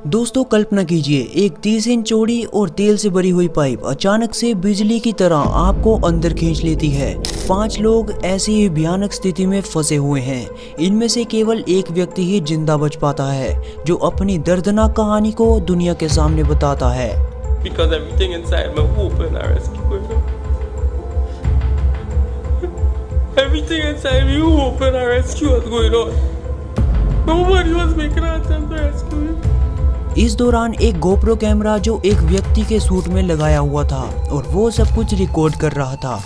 दोस्तों कल्पना कीजिए, एक 30 इंच चौड़ी और तेल से भरी हुई पाइप अचानक से बिजली की तरह आपको अंदर खींच लेती है। 5 लोग ऐसी ही भयानक स्थिति में फंसे हुए हैं। इनमें से केवल एक व्यक्ति ही जिंदा बच पाता है, जो अपनी दर्दनाक कहानी को दुनिया के सामने बताता है। Because everything inside me open and rescue me. Everything inside me open and rescue was going on. Nobody was making an attempt to rescue me. इस दौरान एक गोप्रो कैमरा जो एक व्यक्ति के सूट में लगाया हुआ था और वो सब कुछ रिकॉर्ड कर रहा था।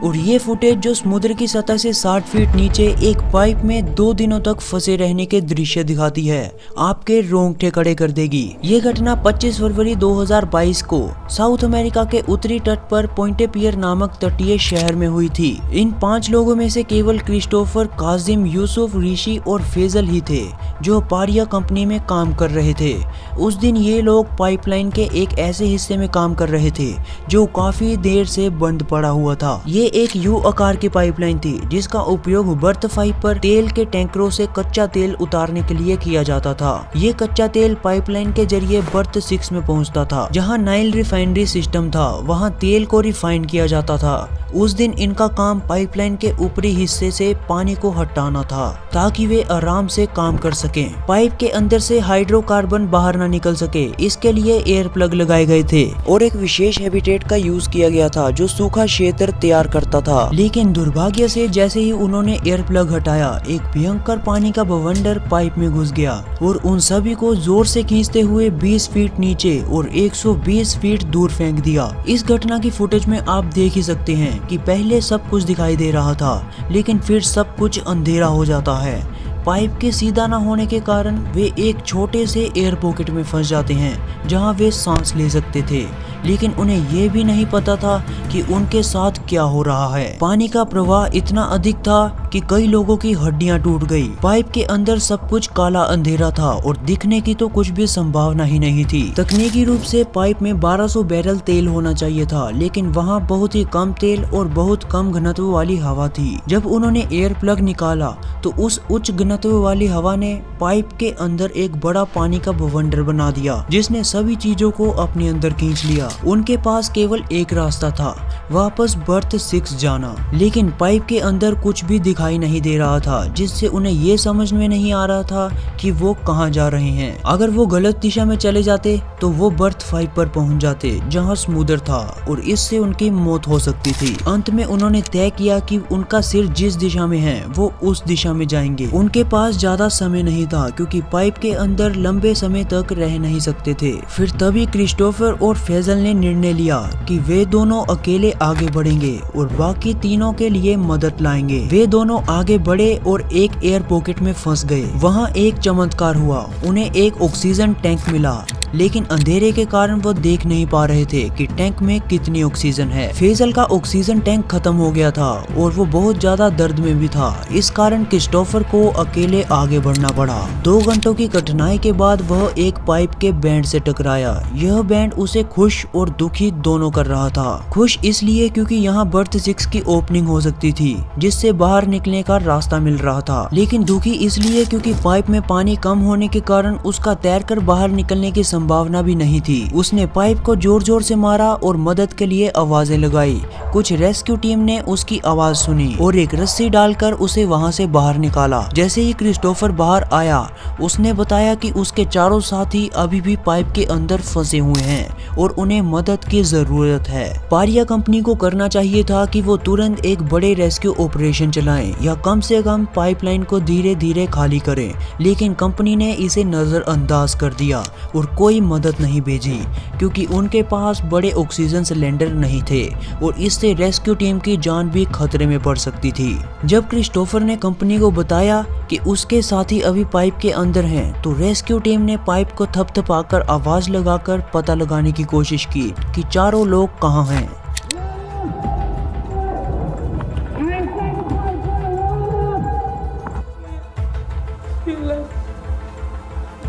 और ये फुटेज जो समुद्र की सतह से 60 फीट नीचे एक पाइप में 2 दिनों तक फंसे रहने के दृश्य दिखाती है, आपके रोंगटे खड़े कर देगी। ये घटना 25 फरवरी 2022 को साउथ अमेरिका के उत्तरी तट पर पॉइंटे पियर नामक तटीय शहर में हुई थी। इन 5 लोगों में से केवल क्रिस्टोफर, काजिम, यूसुफ, ऋषि और फैजल ही थे जो पारिया कंपनी में काम कर रहे थे। उस दिन ये लोग पाइपलाइन के एक ऐसे हिस्से में काम कर रहे थे जो काफी देर से बंद पड़ा हुआ था। ये एक यू आकार की पाइपलाइन थी जिसका उपयोग बर्थ 5 पर तेल के टैंकरों से कच्चा तेल उतारने के लिए किया जाता था। ये कच्चा तेल पाइपलाइन के जरिए बर्थ 6 में पहुंचता था, जहां नाइल रिफाइनरी सिस्टम था। वहां तेल को रिफाइन किया जाता था। उस दिन इनका काम पाइपलाइन के ऊपरी हिस्से से पानी को हटाना था ताकि वे आराम से काम कर सकें। पाइप के अंदर से हाइड्रोकार्बन बाहर ना निकल सके, इसके लिए एयर प्लग लगाए गए थे और एक विशेष हैबिटेट का यूज किया गया था जो सूखा क्षेत्र तैयार करता था। लेकिन दुर्भाग्य से जैसे ही उन्होंने एयर प्लग हटाया, एक भयंकर पानी का बवंडर पाइप में घुस गया और उन सभी को जोर से खींचते हुए 20 फीट नीचे और 120 फीट दूर फेंक दिया। इस घटना की फुटेज में आप देख ही सकते हैं कि पहले सब कुछ दिखाई दे रहा था, लेकिन फिर सब कुछ अंधेरा हो जाता है। पाइप के सीधा न होने के कारण वे एक छोटे से एयर पॉकेट में फंस जाते हैं जहां वे सांस ले सकते थे, लेकिन उन्हें ये भी नहीं पता था कि उनके साथ क्या हो रहा है। पानी का प्रवाह इतना अधिक था कि कई लोगों की हड्डियां टूट गई। पाइप के अंदर सब कुछ काला अंधेरा था और दिखने की तो कुछ भी संभावना ही नहीं थी। तकनीकी रूप से पाइप में 1200 बैरल तेल होना चाहिए था, लेकिन वहाँ बहुत ही कम तेल और बहुत कम घनत्व वाली हवा थी। जब उन्होंने एयर प्लग निकाला तो उस उच्च घनत्व वाली हवा ने पाइप के अंदर एक बड़ा पानी का बवंडर बना दिया, जिसने सभी चीजों को अपने अंदर खींच लिया। उनके पास केवल एक रास्ता था, वापस बर्थ 6 जाना। लेकिन पाइप के अंदर कुछ भी दिखाई नहीं दे रहा था, जिससे उन्हें ये समझ में नहीं आ रहा था कि वो कहाँ जा रहे हैं। अगर वो गलत दिशा में चले जाते तो वो बर्थ 5 पर पहुंच जाते जहाँ समुद्र था, और इससे उनकी मौत हो सकती थी। अंत में उन्होंने तय किया कि उनका सिर जिस दिशा में है वो उस दिशा में जाएंगे। उनके पास ज्यादा समय नहीं था क्योंकि पाइप के अंदर लंबे समय तक रह नहीं सकते थे। फिर तभी क्रिस्टोफर और फैजल ने निर्णय लिया कि वे दोनों अकेले आगे बढ़ेंगे और बाकी तीनों के लिए मदद लाएंगे। वे दोनों आगे बढ़े और एक एयर पॉकेट में फंस गए। वहाँ एक चमत्कार हुआ, उन्हें एक ऑक्सीजन टैंक मिला, लेकिन अंधेरे के कारण वो देख नहीं पा रहे थे कि टैंक में कितनी ऑक्सीजन है। फैजल का ऑक्सीजन टैंक खत्म हो गया था और वो बहुत ज्यादा दर्द में भी था। इस कारण क्रिस्टोफर को अकेले आगे बढ़ना पड़ा। 2 घंटों की कठिनाई के बाद वह एक पाइप के बैंड से टकराया। यह बैंड उसे खुश और दुखी दोनों कर रहा था। खुश इसलिए क्योंकि यहाँ बर्थ 6 की ओपनिंग हो सकती थी, जिससे बाहर निकलने का रास्ता मिल रहा था। लेकिन दुखी इसलिए क्योंकि पाइप में पानी कम होने के कारण उसका तैरकर बाहर निकलने की संभावना भी नहीं थी। उसने पाइप को जोर जोर से मारा और मदद के लिए आवाजें लगाई। कुछ रेस्क्यू टीम ने उसकी आवाज सुनी और एक रस्सी डालकर उसे वहां से बाहर निकाला। जैसे ही क्रिस्टोफर बाहर आया, उसने बताया कि उसके चारों साथी अभी भी पाइप के अंदर फंसे हुए हैं और उन्हें मदद की जरूरत है। पारिया कंपनी को करना चाहिए था कि वो तुरंत एक बड़े रेस्क्यू ऑपरेशन चलाएं या कम से कम पाइपलाइन को धीरे धीरे खाली करें, लेकिन कंपनी ने इसे नजरअंदाज कर दिया और कोई मदद नहीं भेजी क्योंकि उनके पास बड़े ऑक्सीजन सिलेंडर नहीं थे और इससे रेस्क्यू टीम की जान भी खतरे में पड़ सकती थी। जब क्रिस्टोफर ने कंपनी को बताया कि उसके साथी अभी पाइप के अंदर हैं, तो रेस्क्यू टीम ने पाइप को थपथपाकर आवाज लगाकर पता लगाने की कोशिश की कि चारों लोग कहाँ हैं।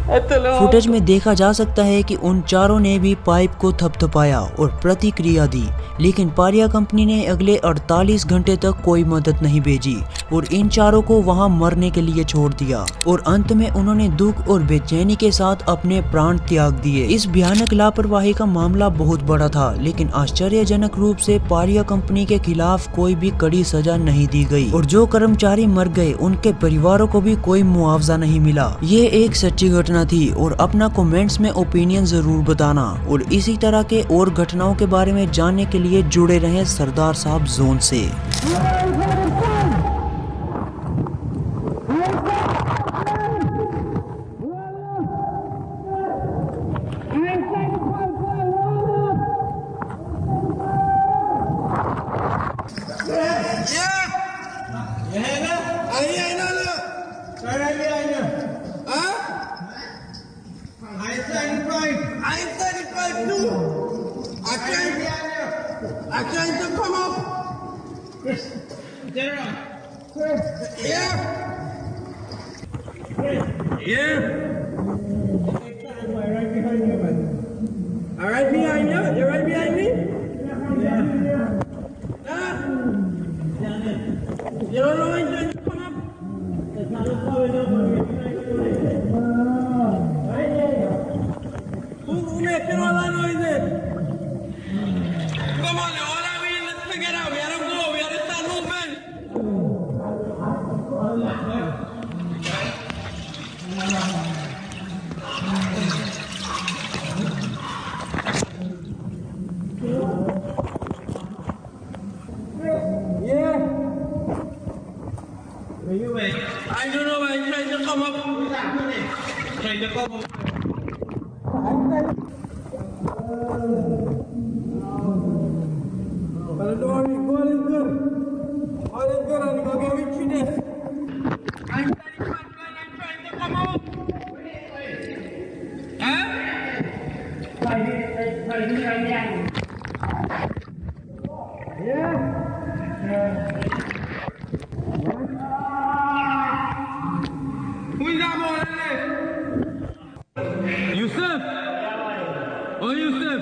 फुटेज में देखा जा सकता है कि उन चारों ने भी पाइप को थपथपाया और प्रतिक्रिया दी, लेकिन पारिया कंपनी ने अगले 48 घंटे तक कोई मदद नहीं भेजी और इन चारों को वहां मरने के लिए छोड़ दिया और अंत में उन्होंने दुख और बेचैनी के साथ अपने प्राण त्याग दिए। इस भयानक लापरवाही का मामला बहुत बड़ा था, लेकिन आश्चर्यजनक रूप से पारिया कंपनी के खिलाफ कोई भी कड़ी सजा नहीं दी गई और जो कर्मचारी मर गए उनके परिवारों को भी कोई मुआवजा नहीं मिला। ये एक सच्ची घटना थी और अपना कमेंट्स में ओपिनियन जरूर बताना और इसी तरह के और घटनाओं के बारे में जानने के लिए जुड़े रहें सरदार साहब जोन से। I trying to come up. General. Yeah. Yeah. Right behind you, man. All right behind you? You're right behind me? Yeah. You don't know when to come up? It's not going up. Who making all that noises? Come on, all I mean, let's figure it out. We gotta go. We gotta start moving. Yeah. Where you at? I don't know. I'm trying to come up. Trying to come up. Don't worry, all is good. All is good, I'm gonna get with you this. I'm trying to come out. Huh? Yeah. Who is that boy there? Yusuf? Oh, Yusuf?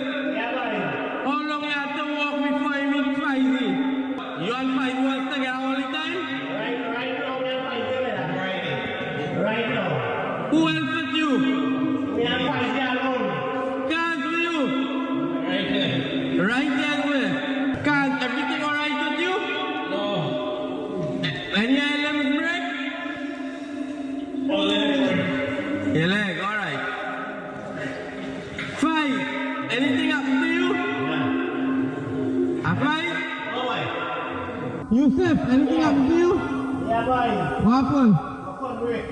How long you have to walk before you meet Faizi? You and Faizi was together all the time? Right now, we are fighting. Right now. Who else with you? We are fighting alone. Cars with you? Right there. Right there where? Cars, everything alright with you? No. Any items break? All in. Your leg, alright. Five, anything happen to you? Yeah. A five? No way. Yusuf, anything happen to you? Yeah, boy. What happened? Come on, break.